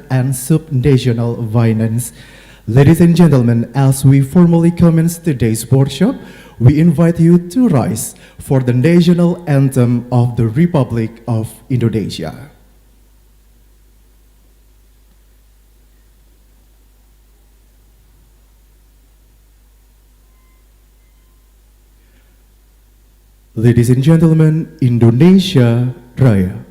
and subnational violence. Ladies and gentlemen, as we formally commence today's workshop, we invite you to rise for the national anthem of the Republic of Indonesia. Ladies and gentlemen, Indonesia Raya.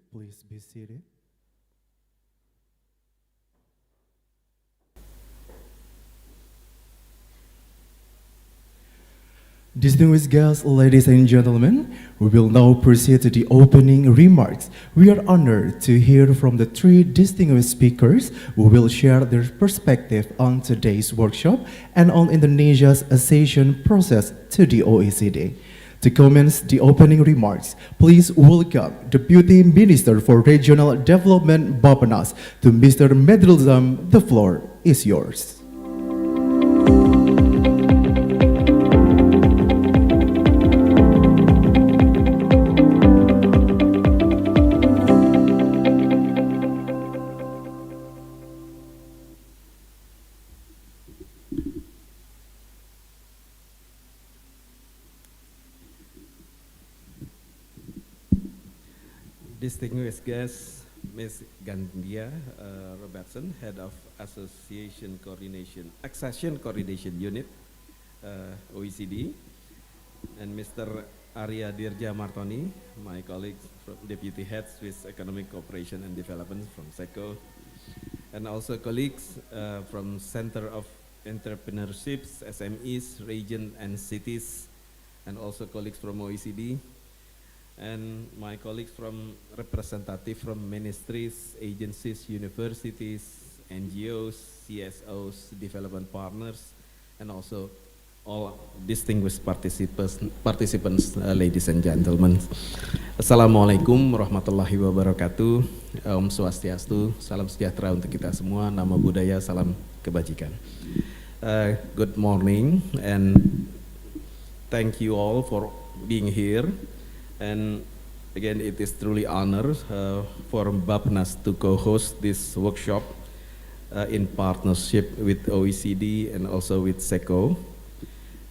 Please be seated. Distinguished guests, ladies and gentlemen, we will now proceed to the opening remarks. We are honored to hear from the three distinguished speakers who will share their perspective on today's workshop and on Indonesia's accession process to the OECD. To commence the opening remarks, please welcome Deputy Minister for Regional Development Bappenas to Mr. Medrilzam. The floor is yours. Distinguished guests, Ms. Gandia Robertson, Head of Accession Coordination Unit, OECD, and Mr. Arya Dirja Martoni, my colleagues from Deputy Head Swiss Economic Cooperation and Development from SECO, and also colleagues from Center of Entrepreneurships, SMEs, Region and Cities, and also colleagues from OECD, and my colleagues from representative from ministries, agencies, universities, NGOs, CSOs, development partners, and also all distinguished participants, ladies and gentlemen. Assalamualaikum warahmatullahi wabarakatuh. Om Swastiastu, salam sejahtera untuk kita semua, nama budaya, salam kebajikan. Good morning and thank you all for being here. And again, it is truly honor for Bappenas to co-host this workshop in partnership with OECD and also with SECO.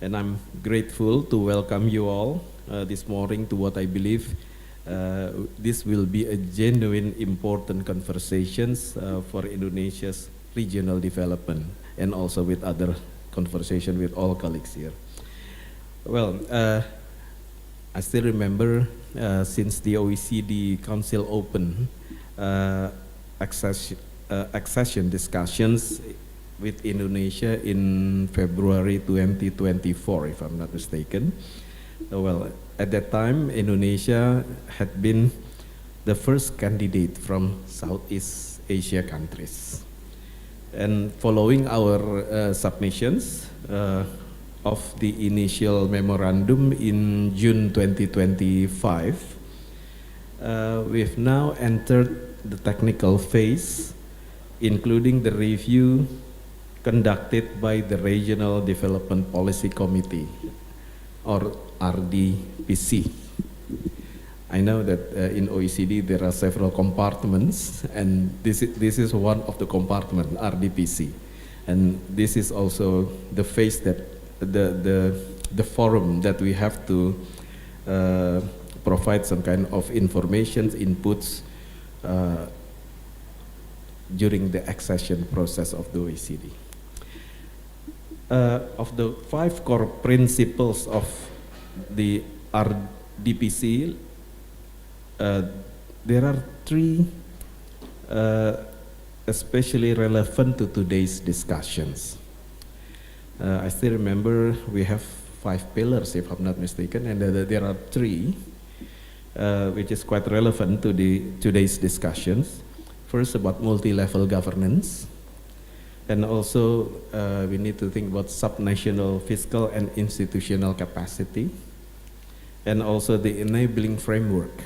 And I'm grateful to welcome you all this morning to what I believe this will be a genuine important conversations for Indonesia's regional development and also with other conversation with all colleagues here. Well, I still remember since the OECD Council opened accession discussions with Indonesia in February 2024, if I'm not mistaken. Well, at that time, Indonesia had been the first candidate from Southeast Asia countries. And following our submissions of the initial memorandum in June 2025, we've now entered the technical phase, including the review conducted by the Regional Development Policy Committee, or RDPC. I know that in OECD there are several compartments, and this is one of the compartments, RDPC. And this is also the phase that the forum that we have to provide some kind of information, inputs during the accession process of the OECD. Of the 5 core principles of the RDPC, there are 3 especially relevant to today's discussions. I still remember we have 5 pillars, if I'm not mistaken, and there are 3 which is quite relevant to today's discussions. First, about multi-level governance, and also we need to think about subnational fiscal and institutional capacity, and also the enabling framework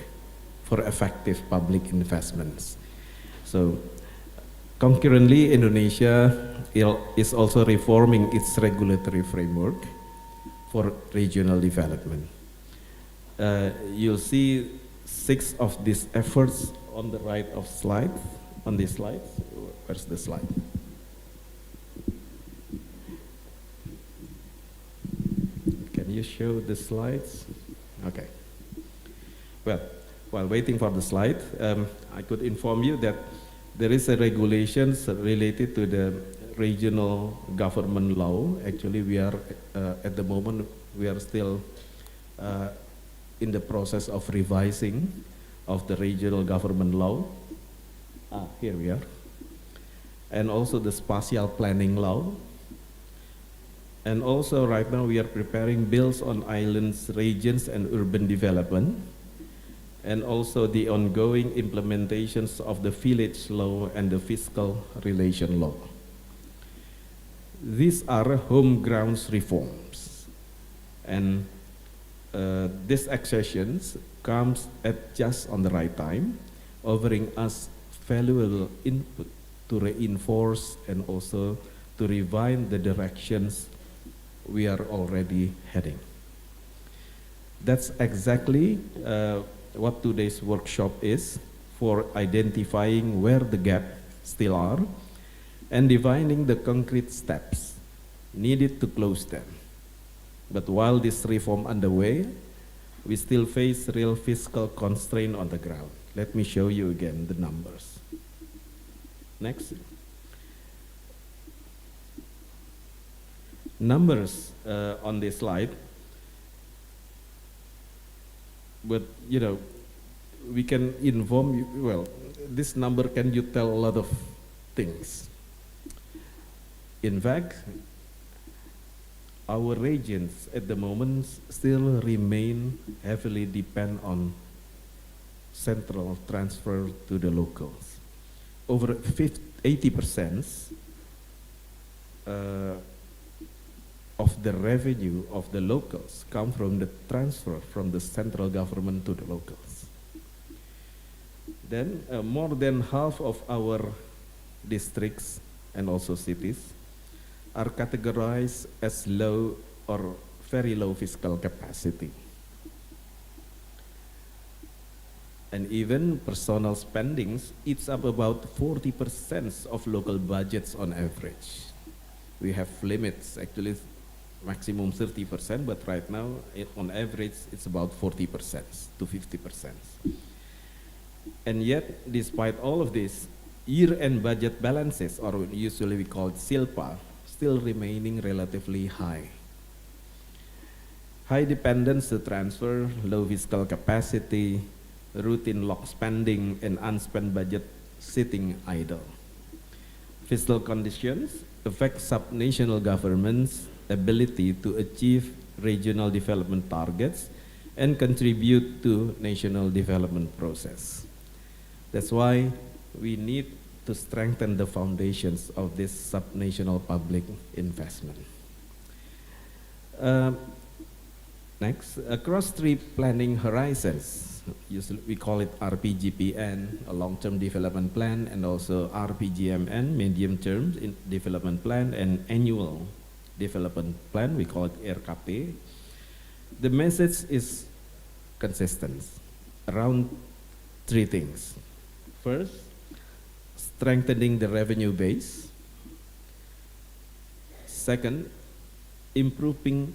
for effective public investments. So concurrently, Indonesia is also reforming its regulatory framework for regional development. You'll see 6 of these efforts on the right of slide, on this slide. Where's the slide? Can you show the slides? Okay. Well, while waiting for the slide, I could inform you that there is a regulations related to the regional government law. Actually, we are, at the moment, we are still in the process of revising of the regional government law. Here we are. And also the spatial planning law. And also right now we are preparing bills on islands, regions, and urban development. And also the ongoing implementations of the village law and the fiscal relation law. These are home grounds reforms. And this accessions comes at just on the right time, offering us valuable input to reinforce and also to refine the directions we are already heading. That's exactly what today's workshop is, for identifying where the gaps still are and defining the concrete steps needed to close them. But while this reform underway, we still face real fiscal constraint on the ground. Let me show you again the numbers. Next. Numbers on this slide, but you know, we can inform you, well, this number can you tell a lot of things. In fact, our regions at the moment still remain heavily depend on central transfer to the locals. Over 80% of the revenue of the locals come from the transfer from the central government to the locals. Then more than half of our districts and also cities are categorized as low or very low fiscal capacity. And even personal spendings eats up about 40% of local budgets on average. We have limits, actually maximum 30%, but right now on average it's about 40% to 50%. And yet, despite all of this, year-end budget balances, or usually we call it SILPA, still remaining relatively high. High dependence to transfer, low fiscal capacity, routine lock spending, and unspent budget sitting idle. Fiscal conditions affect subnational governments' ability to achieve regional development targets and contribute to national development process. That's why we need to strengthen the foundations of this subnational public investment. Next, across three planning horizons, usually we call it RPGPN, a long-term development plan, and also RPGMN, medium-term development plan, and annual development plan, we call it RKP. The message is consistent around three things. First, strengthening the revenue base. Second, improving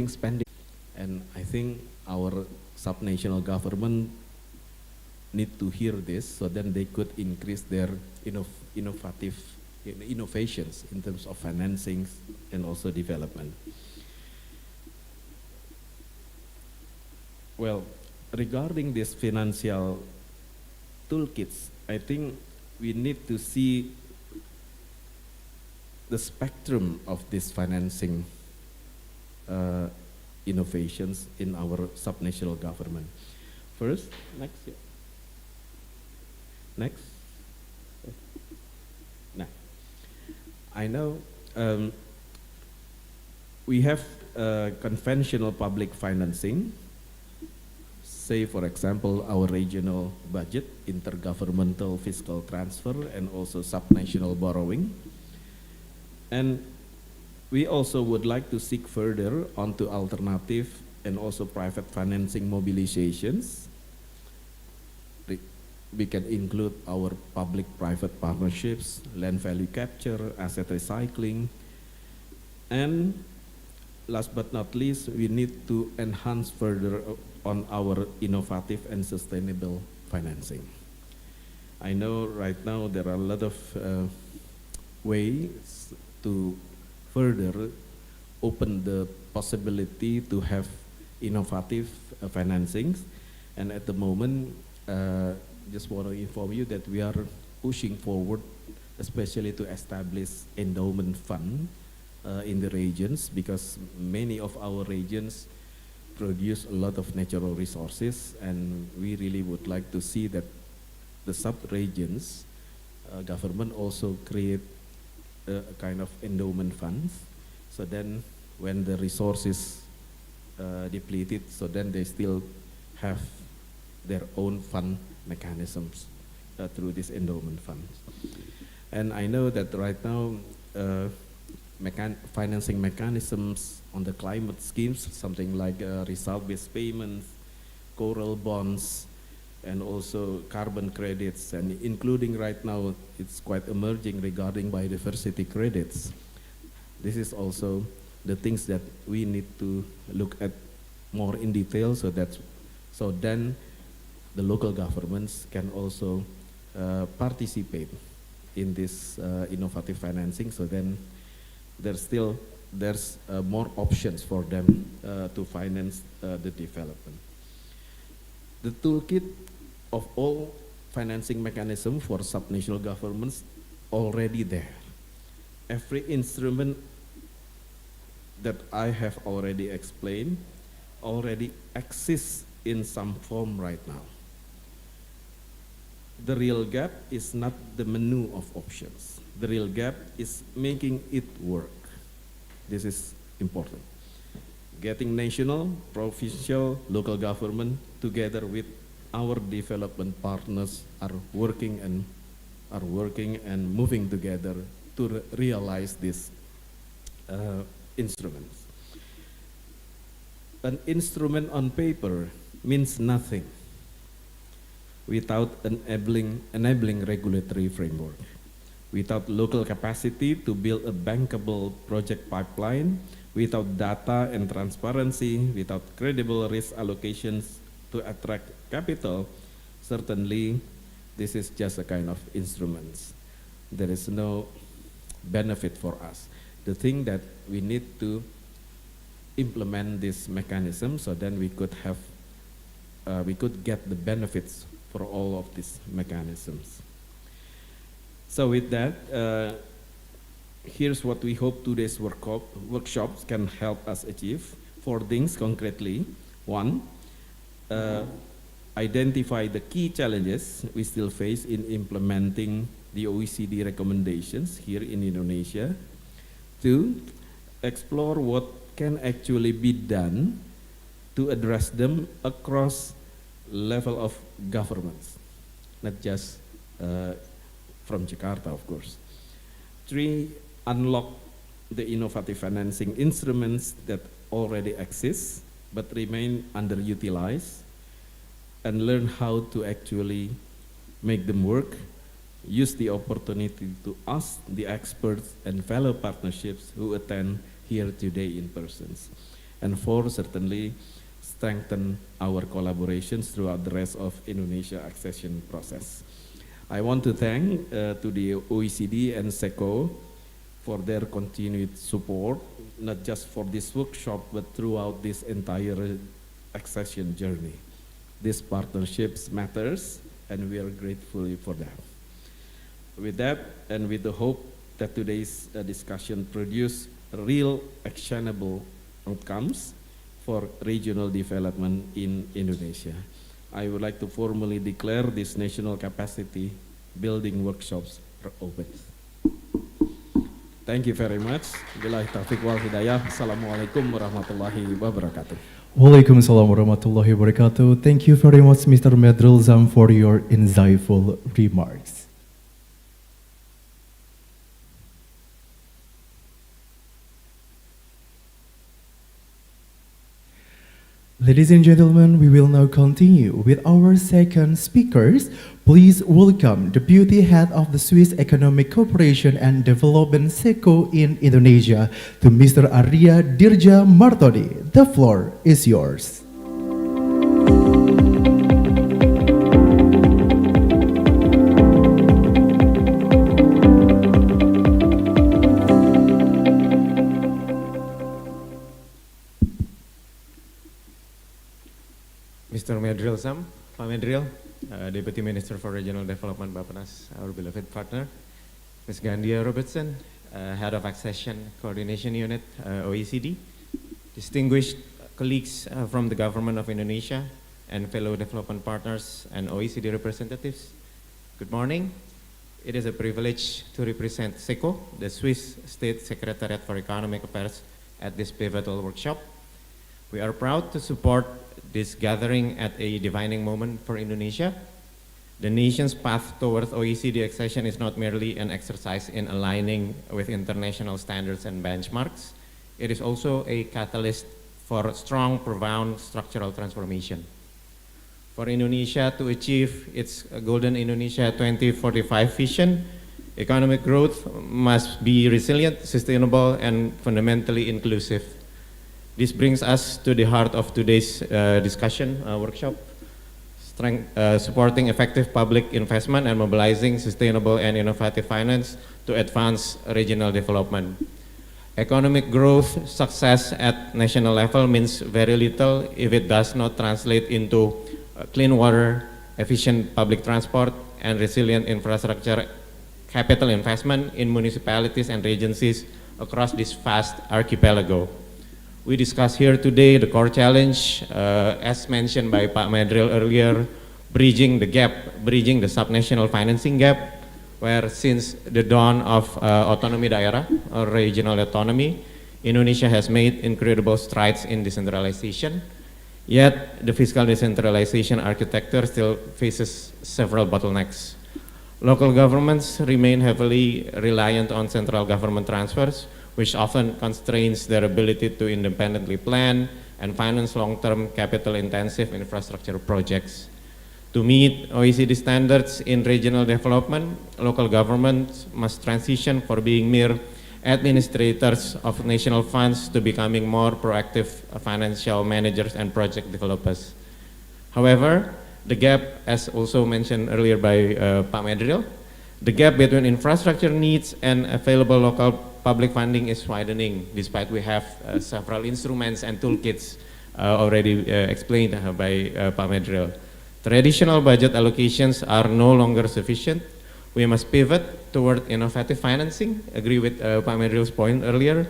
spending. And I think our subnational government need to hear this so then they could increase their innovations in terms of financing and also development. Well, regarding this financial toolkits, I think we need to see the spectrum of this financing innovations in our subnational government. First, next. Yeah. Next. Now, I know we have conventional public financing, say for example our regional budget, intergovernmental fiscal transfer, and also subnational borrowing. And we also would like to seek further onto alternative and also private financing mobilizations. We can include our public-private partnerships, land value capture, asset recycling, and last but not least, we need to enhance further on our innovative and sustainable financing. I know right now there are a lot of ways to further open the possibility to have innovative financings, and at the moment just want to inform you that we are pushing forward especially to establish endowment fund in the regions, because many of our regions produce a lot of natural resources, and we really would like to see that the sub-regions government also create a kind of endowment funds, so then when the resources depleted, so then they still have their own fund mechanisms through these endowment funds. And I know that right now financing mechanisms on the climate schemes, something like result-based payments, coral bonds, and also carbon credits, and including right now, it's quite emerging regarding biodiversity credits. This is also the things that we need to look at more in detail, so then the local governments can also participate in this innovative financing, so then there's more options for them to finance the development. The toolkit of all financing mechanisms for subnational governments already there. Every instrument that I have already explained already exists in some form right now. The real gap is not the menu of options. The real gap is making it work. This is important. Getting national, provincial, local government together with our development partners are working and moving together to realize these instruments. An instrument on paper means nothing without an enabling regulatory framework, without local capacity to build a bankable project pipeline, without data and transparency, without credible risk allocations to attract capital. Certainly this is just a kind of instruments. There is no benefit for us. The thing that we need to implement this mechanism, so then we could get the benefits for all of these mechanisms. So with that, here's what we hope today's workshops can help us achieve. 4 things concretely. 1, uh, identify the key challenges we still face in implementing the OECD recommendations here in Indonesia. 2, explore what can actually be done to address them across level of governments, not just from Jakarta, of course. 3, unlock the innovative financing instruments that already exist but remain underutilized, and learn how to actually make them work. Use the opportunity to ask the experts and fellow partnerships who attend here today in person. And 4, certainly strengthen our collaborations throughout the rest of Indonesia accession process. I want to thank to the OECD and SECO for their continued support, not just for this workshop, but throughout this entire accession journey. These partnerships matters, and we are grateful for that. With that, and with the hope that today's discussion produce real actionable outcomes for regional development in Indonesia, I would like to formally declare this national capacity building workshops are open. Thank you very much. Billahi taufiq wal hidayah. Assalamualaikum warahmatullahi wabarakatuh. Waalaikumsalam warahmatullahi wabarakatuh. Thank you very much, Mr. Medril Zam, for your insightful remarks. Ladies and gentlemen, we will now continue with our second speakers. Please welcome Deputy Head of the Swiss Economic Cooperation and Development SECO in Indonesia, to Mr. Arya Dirja Martoni. The floor is yours. Mr. Medril Sam, Pak Medril, Deputy Minister for Regional Development Bappenas, our beloved partner. Ms. Gandia Robertson, Head of Accession Coordination Unit, OECD. Distinguished colleagues from the Government of Indonesia and fellow development partners and OECD representatives. Good morning. It is a privilege to represent SECO, the Swiss State Secretariat for Economic Affairs, at this pivotal workshop. We are proud to support this gathering at a defining moment for Indonesia. The nation's path towards OECD accession is not merely an exercise in aligning with international standards and benchmarks. It is also a catalyst for strong, profound structural transformation. For Indonesia to achieve its Golden Indonesia 2045 vision, economic growth must be resilient, sustainable, and fundamentally inclusive. This brings us to the heart of today's discussion workshop, supporting effective public investment and mobilizing sustainable and innovative finance to advance regional development. Economic growth success at national level means very little if it does not translate into clean water, efficient public transport, and resilient infrastructure capital investment in municipalities and agencies across this vast archipelago. We discuss here today the core challenge, as mentioned by Pak Medril earlier, bridging the gap, bridging the subnational financing gap, where since the dawn of autonomy daerah or regional autonomy, Indonesia has made incredible strides in decentralization. Yet the fiscal decentralization architecture still faces several bottlenecks. Local governments remain heavily reliant on central government transfers, which often constrains their ability to independently plan and finance long-term capital-intensive infrastructure projects. To meet OECD standards in regional development, local governments must transition from being mere administrators of national funds to becoming more proactive financial managers and project developers. However, the gap, as also mentioned earlier by Pak Medril, the gap between infrastructure needs and available local public funding is widening, despite we have several instruments and toolkits already explained by Pak Medril. Traditional budget allocations are no longer sufficient. We must pivot toward innovative financing, agree with Pak Medril's point earlier,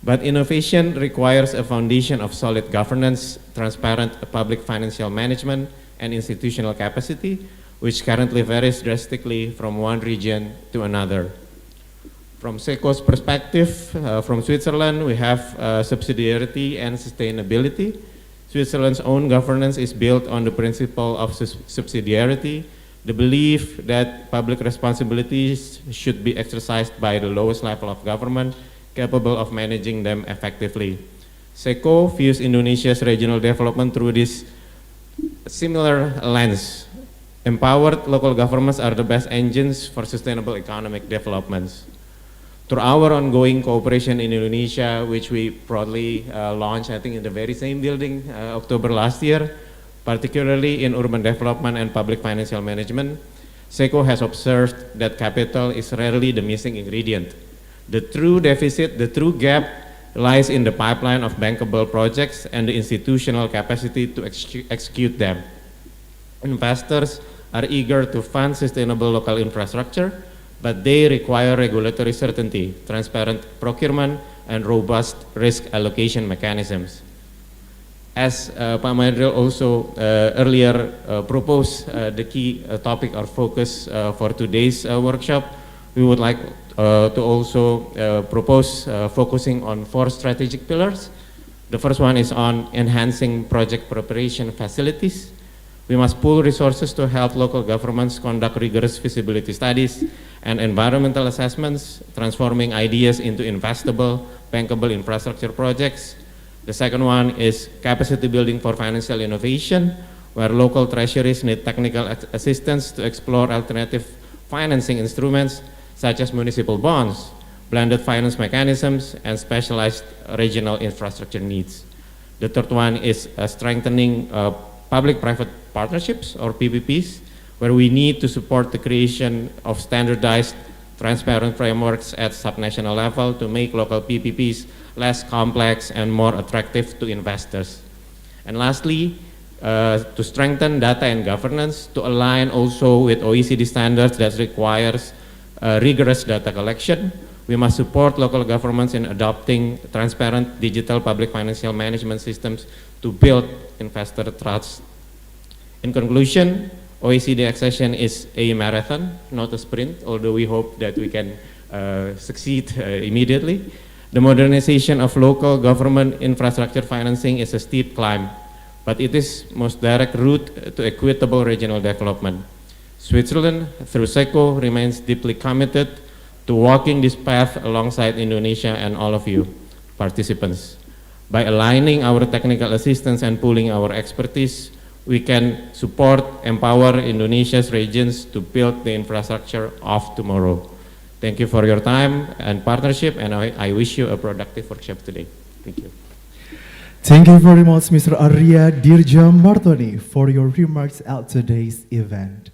But innovation requires a foundation of solid governance, transparent public financial management, and institutional capacity, which currently varies drastically from one region to another. From SECO's perspective, from Switzerland, we have subsidiarity and sustainability. Switzerland's own governance is built on the principle of subsidiarity, the belief that public responsibilities should be exercised by the lowest level of government, capable of managing them effectively. SECO views Indonesia's regional development through this similar lens. Empowered local governments are the best engines for sustainable economic developments. Through our ongoing cooperation in Indonesia, which we proudly launched, I think, in the very same building October last year, particularly in urban development and public financial management, SECO has observed that capital is rarely the missing ingredient. The true deficit, the true gap, lies in the pipeline of bankable projects and the institutional capacity to execute them. Investors are eager to fund sustainable local infrastructure, but they require regulatory certainty, transparent procurement, and robust risk allocation mechanisms. As Pak Mahendra also earlier proposed the key topic or focus for today's workshop, we would like to also propose focusing on 4 strategic pillars. The first one is on enhancing project preparation facilities. We must pool resources to help local governments conduct rigorous feasibility studies and environmental assessments, transforming ideas into investable, bankable infrastructure projects. The second one is capacity building for financial innovation, where local treasuries need technical assistance to explore alternative financing instruments such as municipal bonds, blended finance mechanisms, and specialized regional infrastructure needs. The third one is strengthening public-private partnerships, or PPPs, where we need to support the creation of standardized, transparent frameworks at subnational level to make local PPPs less complex and more attractive to investors. And lastly, to strengthen data and governance, to align also with OECD standards that requires rigorous data collection. We must support local governments in adopting transparent digital public financial management systems to build investor trust. In conclusion, OECD Accession is a marathon, not a sprint, although we hope that we can succeed immediately. The modernization of local government infrastructure financing is a steep climb, but it is most direct route to equitable regional development. Switzerland, through SECO, remains deeply committed to walking this path alongside Indonesia and all of you, participants. By aligning our technical assistance and pooling our expertise, we can support, empower Indonesia's regions to build the infrastructure of tomorrow. Thank you for your time and partnership, and I wish you a productive workshop today. Thank you. Thank you very much, Mr. Arya Dirja Martoni, for your remarks at today's event.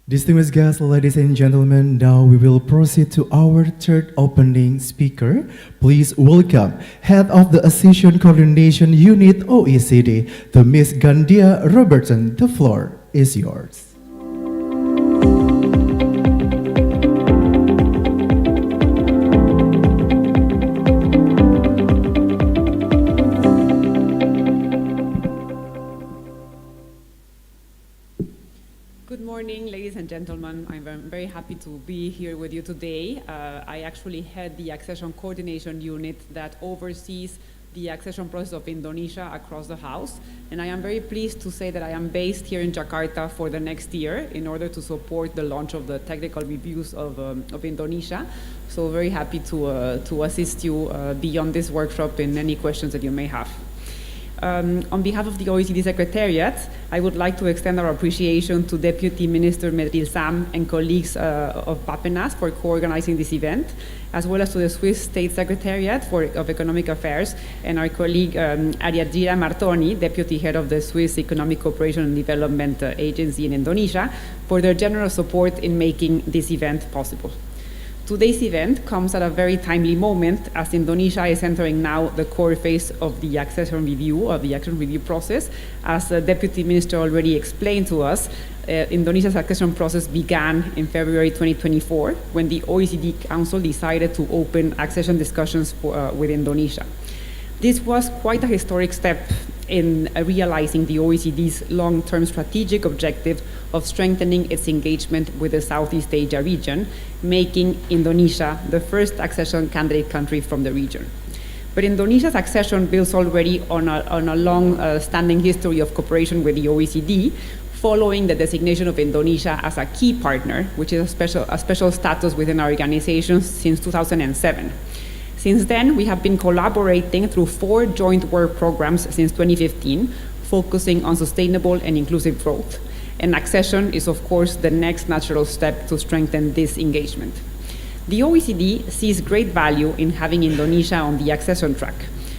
Distinguished guests, ladies and gentlemen, now we will proceed to our third opening speaker. Please welcome Head of the Accession Coordination Unit OECD, the Ms. Gandia Robertson. The floor is yours. Good morning, ladies and gentlemen. I'm very happy to be here with you today. I actually head the Accession Coordination Unit that oversees the accession process of Indonesia across the House. And I am very pleased to say that I am based here in Jakarta for the next year in order to support the launch of the technical reviews of Indonesia. So very happy to assist you beyond this workshop in any questions that you may have. On behalf of the OECD Secretariat, I would like to extend our appreciation to Deputy Minister Medril Sam and colleagues of Bappenas for co-organizing this event, as well as to the Swiss State Secretariat of Economic Affairs and our colleague Arya Dirja Martoni, Deputy Head of the Swiss Economic Cooperation and Development Agency in Indonesia, for their generous support in making this event possible. Today's event comes at a very timely moment as Indonesia is entering now the core phase of the accession review process. As the Deputy Minister already explained to us, Indonesia's accession process began in February 2024 when the OECD Council decided to open accession discussions with Indonesia. This was quite a historic step in realizing the OECD's long-term strategic objective of strengthening its engagement with the Southeast Asia region, making Indonesia the first accession candidate country from the region. But Indonesia's accession builds already on a long-standing history of cooperation with the OECD, following the designation of Indonesia as a key partner, which is a special status within our organization since 2007. Since then, we have been collaborating through 4 joint work programs since 2015, focusing on sustainable and inclusive growth. And accession is, of course, the next natural step to strengthen this engagement. The OECD sees great value in having Indonesia on the accession track.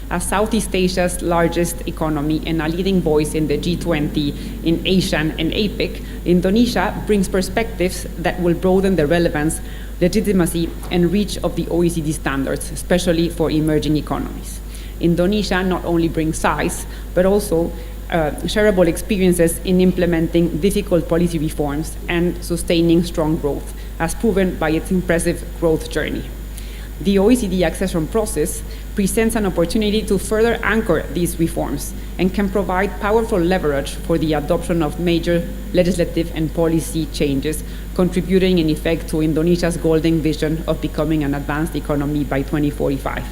As Southeast Asia's largest economy and a leading voice in the G20 in ASEAN and APEC, Indonesia brings perspectives that will broaden the relevance, legitimacy, and reach of the OECD standards, especially for emerging economies. Indonesia not only brings size, but also shareable experiences in implementing difficult policy reforms and sustaining strong growth, as proven by its impressive growth journey. The OECD accession process presents an opportunity to further anchor these reforms and can provide powerful leverage for the adoption of major legislative and policy changes, contributing in effect to Indonesia's golden vision of becoming an advanced economy by 2045.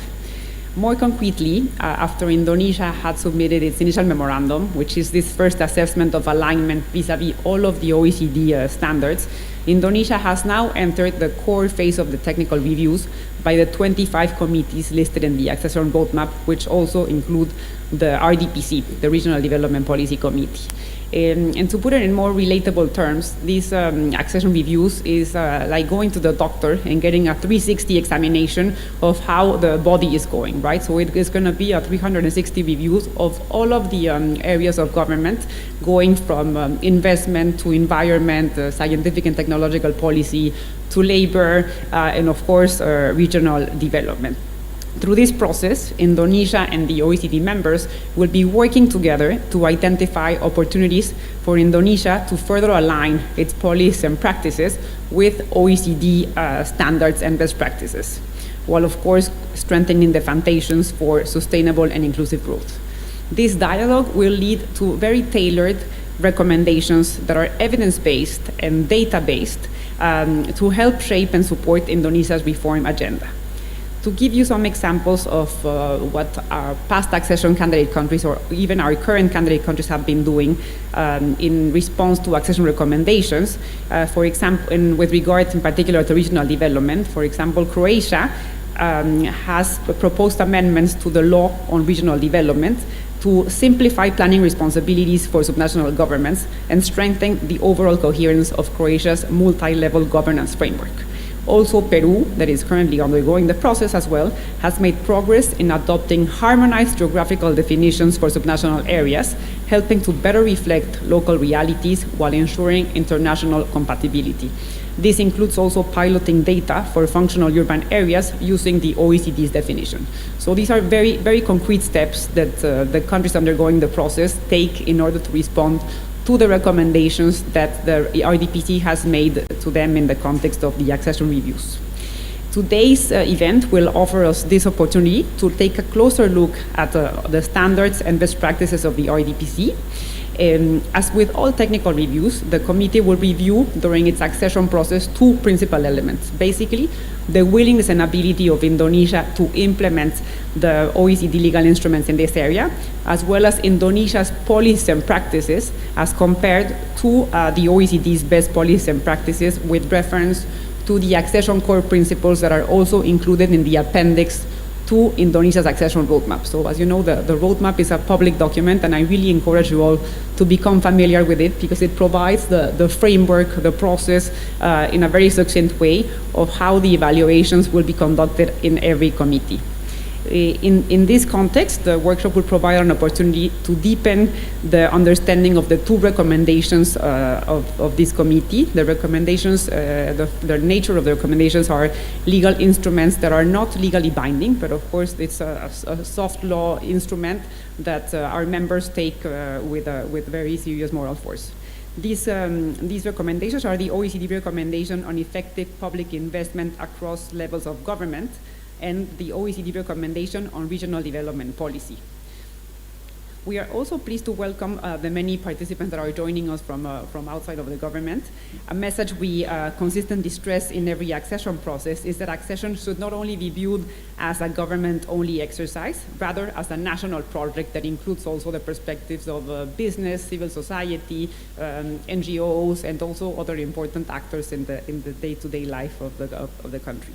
More concretely, after Indonesia had submitted its initial memorandum, which is this first assessment of alignment vis-à-vis all of the OECD standards, Indonesia has now entered the core phase of the technical reviews by the 25 committees listed in the accession roadmap, which also include the RDPC, the Regional Development Policy Committee. And to put it in more relatable terms, these accession reviews is like going to the doctor and getting a 360 examination of how the body is going, right? So it is going to be a 360 reviews of all of the areas of government, going from investment to environment, scientific and technological policy, to labor, and of course, regional development. Through this process, Indonesia and the OECD members will be working together to identify opportunities for Indonesia to further align its policies and practices with OECD standards and best practices, while of course strengthening the foundations for sustainable and inclusive growth. This dialogue will lead to very tailored recommendations that are evidence-based and data-based to help shape and support Indonesia's reform agenda. To give you some examples of what our past accession candidate countries or even our current candidate countries have been doing in response to accession recommendations, for example, with regard in particular to regional development, for example, Croatia has proposed amendments to the law on regional development to simplify planning responsibilities for subnational governments and strengthen the overall coherence of Croatia's multi-level governance framework. Also, Peru, that is currently undergoing the process as well, has made progress in adopting harmonized geographical definitions for subnational areas, helping to better reflect local realities while ensuring international compatibility. This includes also piloting data for functional urban areas using the OECD's definition. So these are very, very concrete steps that the countries undergoing the process take in order to respond to the recommendations that the RDPC has made to them in the context of the accession reviews. Today's event will offer us this opportunity to take a closer look at the standards and best practices of the RDPC. As with all technical reviews, the committee will review during its accession process 2 principal elements. Basically, the willingness and ability of Indonesia to implement the OECD legal instruments in this area, as well as Indonesia's policies and practices as compared to the OECD's best policies and practices with reference to the accession core principles that are also included in the appendix to Indonesia's accession roadmap. So as you know, the roadmap is a public document, and I really encourage you all to become familiar with it because it provides the framework, the process in a very succinct way of how the evaluations will be conducted in every committee. In this context, the workshop will provide an opportunity to deepen the understanding of the two recommendations of this committee. The recommendations, the nature of the recommendations are legal instruments that are not legally binding, but of course it's a soft law instrument that our members take with very serious moral force. These recommendations are the OECD recommendation on effective public investment across levels of government, and the OECD recommendation on regional development policy. We are also pleased to welcome the many participants that are joining us from outside of the government. A message we consistently stress in every accession process is that accession should not only be viewed as a government-only exercise, rather as a national project that includes also the perspectives of business, civil society, NGOs, and also other important actors in the day-to-day life of the country.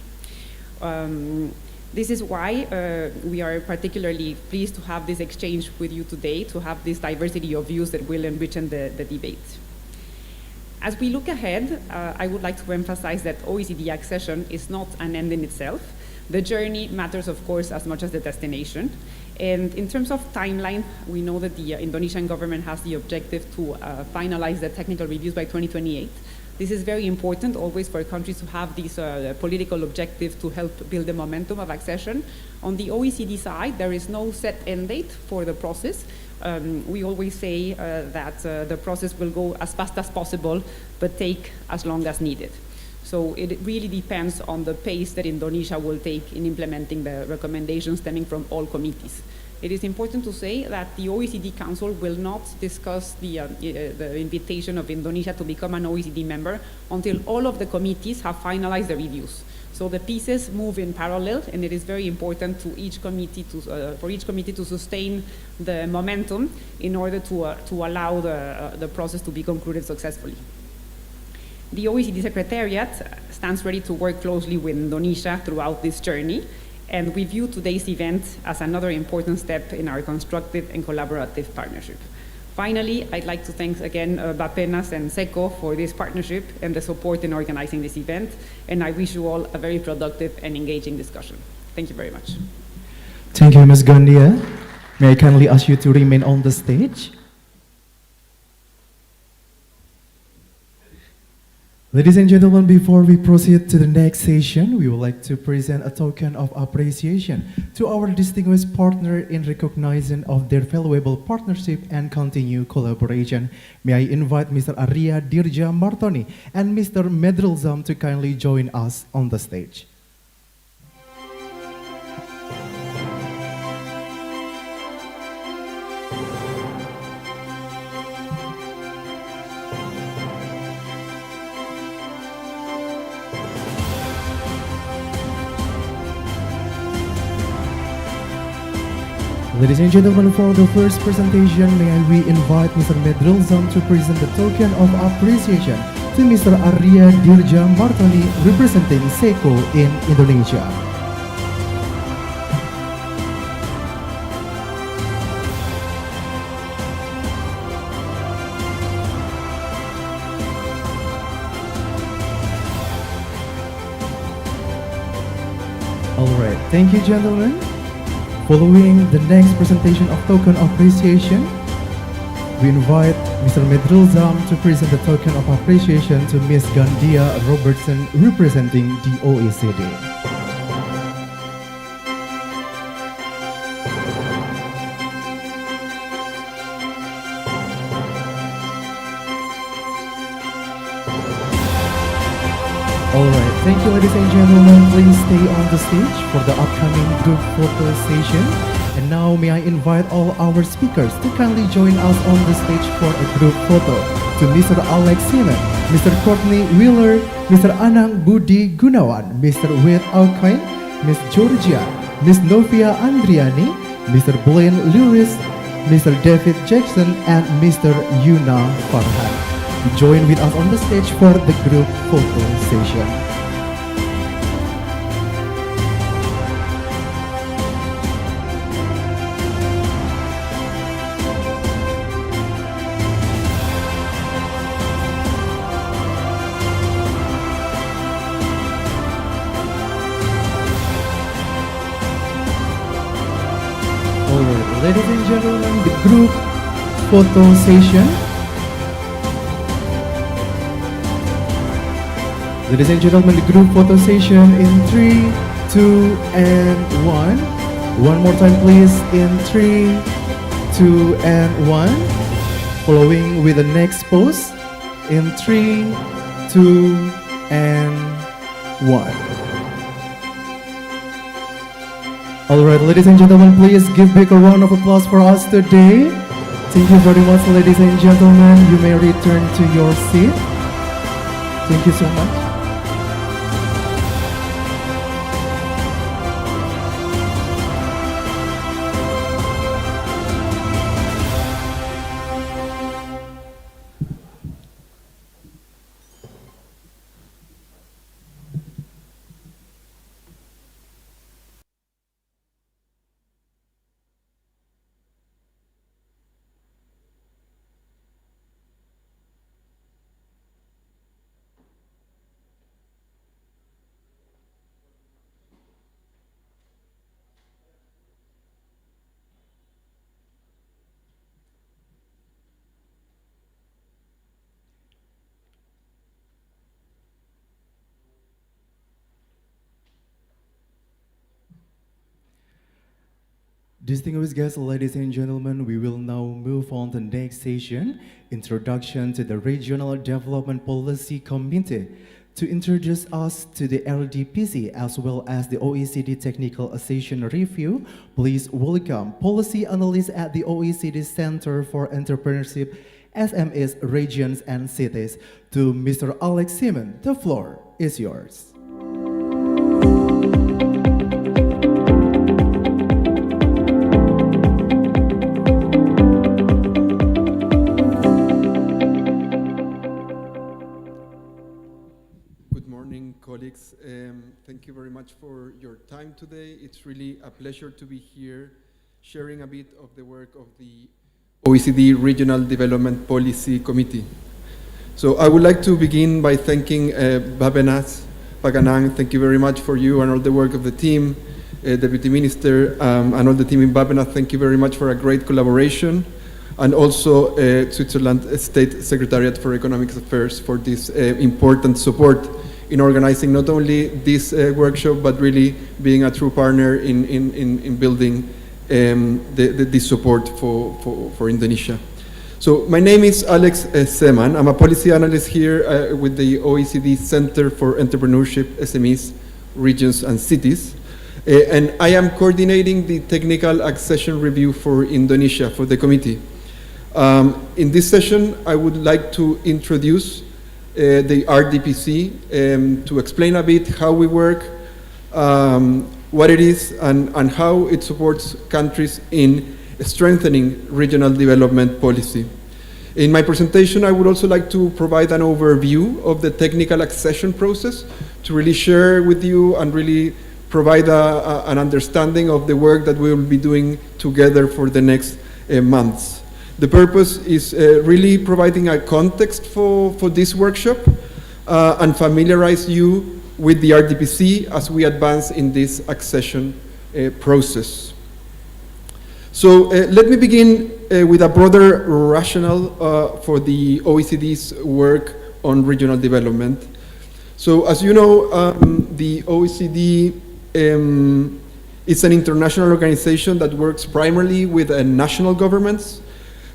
This is why we are particularly pleased to have this exchange with you today, to have this diversity of views that will enrich the debate. As we look ahead, I would like to emphasize that OECD accession is not an end in itself. The journey matters, of course, as much as the destination. And in terms of timeline, we know that the Indonesian government has the objective to finalize the technical reviews by 2028. This is very important always for countries to have these political objectives to help build the momentum of accession. On the OECD side, there is no set end date for the process. We always say that the process will go as fast as possible, but take as long as needed. So it really depends on the pace that Indonesia will take in implementing the recommendations stemming from all committees. It is important to say that the OECD Council will not discuss the invitation of Indonesia to become an OECD member until all of the committees have finalized the reviews. So the pieces move in parallel, and it is very important to each committee for each committee to sustain the momentum in order to allow the process to be concluded successfully. The OECD Secretariat stands ready to work closely with Indonesia throughout this journey, and we view today's event as another important step in our constructive and collaborative partnership. Finally, I'd like to thank again Bappenas and SECO for this partnership and the support in organizing this event, and I wish you all a very productive and engaging discussion. Thank you very much. Thank you, Ms. Gandia. May I kindly ask you to remain on the stage? Ladies and gentlemen, before we proceed to the next session, we would like to present a token of appreciation to our distinguished partner in recognizing of their valuable partnership and continued collaboration. May I invite Mr. Arya Dirja Martoni and Mr. Medrilzam to kindly join us on the stage. Ladies and gentlemen, for the first presentation, may we invite Mr. Medrilzam to present the token of appreciation to Mr. Arya Dirja Martoni, representing SECO in Indonesia. All right, thank you, gentlemen. Following the next presentation of token of appreciation, we invite Mr. Medrilzam to present the token of appreciation to Ms. Gandia Robertson, representing the OECD. Alright, thank you, ladies and gentlemen. Please stay on the stage for the upcoming group photo session. And now may I invite all our speakers to kindly join us on the stage for a group photo. To Mr. Alex Simon, Mr. Courtney Wheeler, Mr. Anang Budi Gunawan, Mr. Wade Alcoin, Ms. Georgia, Ms. Novia Andriani, Mr. Blaine Lewis, Mr. David Jackson, and Mr. Yuna Farhan. Join with us on the stage for the group photo session. Alright, ladies and gentlemen, the group photo session. Ladies and gentlemen, the group photo session in 3, 2, and 1. One more time, please, in 3, 2, and 1. Following with the next pose in 3, 2, and 1. Alright, ladies and gentlemen, please give big a round of applause for us today. Thank you very much, ladies and gentlemen. You may return to your seat. Thank you so much. Distinguished guests, ladies and gentlemen, we will now move on to the next session, Introduction to the Regional Development Policy Committee. To introduce us to the LDPC as well as the OECD Technical Accession Review, please welcome Policy Analyst at the OECD Center for Entrepreneurship, SMEs, Regions and Cities, to Mr. Alex Simon. The floor is yours. Colleagues, thank you very much for your time today. It's really a pleasure to be here sharing a bit of the work of the OECD Regional Development Policy Committee. So I would like to begin by thanking Bappenas, Paganang. Thank you very much for you and all the work of the team, Deputy Minister, and all the team in Bappenas. Thank you very much for a great collaboration, and also Switzerland State Secretariat for Economic Affairs for this important support in organizing not only this workshop, but really being a true partner in building this support for Indonesia. So my name is Alex Seman. I'm a policy analyst here with the OECD Center for Entrepreneurship, SMEs, Regions and Cities. And I am coordinating the technical accession review for Indonesia for the committee. In this session, I would like to introduce the RDPC to explain a bit how we work, what it is, and how it supports countries in strengthening regional development policy. In my presentation, I would also like to provide an overview of the technical accession process to really share with you and really provide an understanding of the work that we will be doing together for the next months. The purpose is really providing a context for this workshop and familiarize you with the RDPC as we advance in this accession process. So let me begin with a broader rationale for the OECD's work on regional development. So as you know, the OECD is an international organization that works primarily with national governments.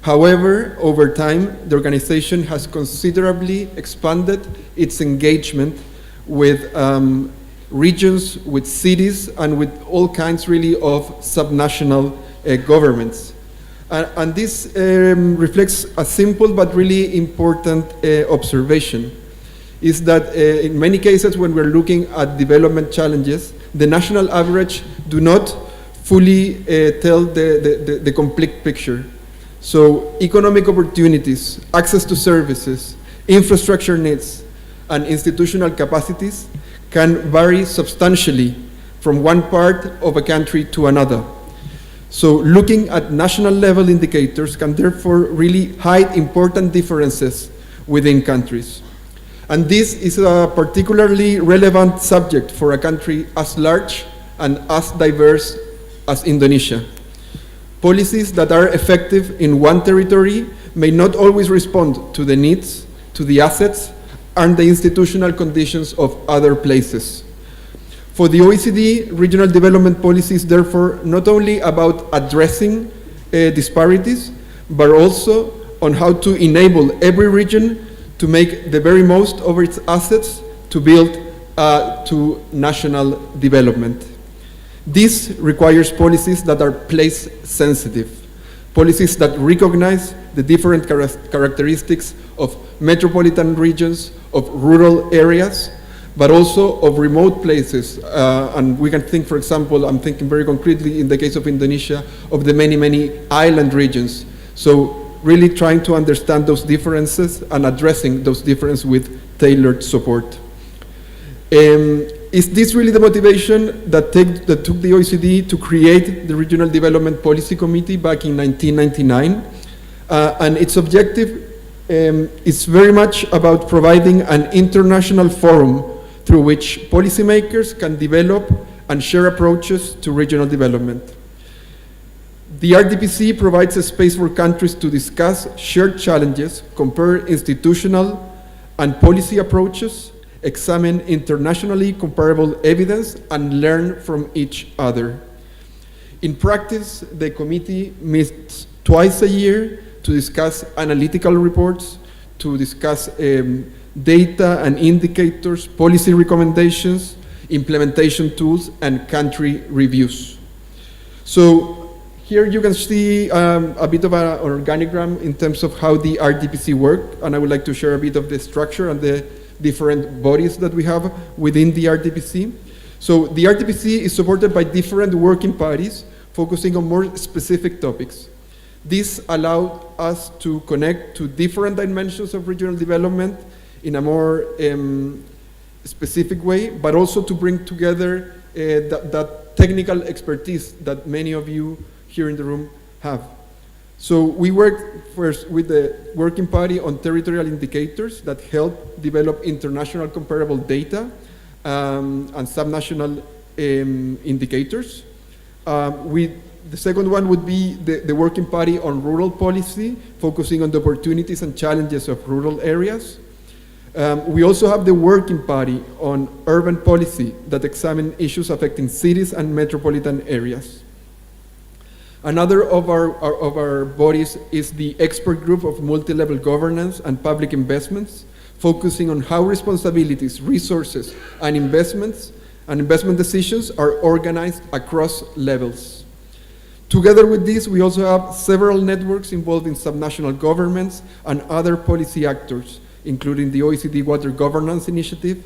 However, over time, the organization has considerably expanded its engagement with regions, with cities, and with all kinds really of subnational governments. And this reflects a simple but really important observation, is that in many cases when we're looking at development challenges, the national average do not fully tell the complete picture. So economic opportunities, access to services, infrastructure needs, and institutional capacities can vary substantially from one part of a country to another. So looking at national level indicators can therefore really hide important differences within countries. And this is a particularly relevant subject for a country as large and as diverse as Indonesia. Policies that are effective in one territory may not always respond to the needs, to the assets, and the institutional conditions of other places. For the OECD, regional development policy is therefore not only about addressing disparities, but also on how to enable every region to make the very most of its assets to build to national development. This requires policies that are place sensitive, policies that recognize the different characteristics of metropolitan regions, of rural areas, but also of remote places. And we can think, for example, I'm thinking very concretely in the case of Indonesia, of the many, many island regions. So really trying to understand those differences and addressing those differences with tailored support. Is this really the motivation that took the OECD to create the Regional Development Policy Committee back in 1999? And its objective is very much about providing an international forum through which policymakers can develop and share approaches to regional development. The RDPC provides a space for countries to discuss shared challenges, compare institutional and policy approaches, examine internationally comparable evidence, and learn from each other. In practice, the committee meets twice a year to discuss analytical reports, to discuss data and indicators, policy recommendations, implementation tools, and country reviews. So here you can see a bit of an organigram in terms of how the RDPC work, and I would like to share a bit of the structure and the different bodies that we have within the RDPC. So the RDPC is supported by different working parties focusing on more specific topics. This allowed us to connect to different dimensions of regional development in a more specific way, but also to bring together that technical expertise that many of you here in the room have. So we worked first with the Working Party on territorial indicators that help develop international comparable data and subnational indicators. The second one would be the Working Party on rural policy, focusing on the opportunities and challenges of rural areas. We also have the Working Party on urban policy that examine issues affecting cities and metropolitan areas. Another of our bodies is the Expert Group of Multi-Level Governance and Public Investments, focusing on how responsibilities, resources, and investment decisions are organized across levels. Together with this, we also have several networks involved in subnational governments and other policy actors, including the OECD Water Governance Initiative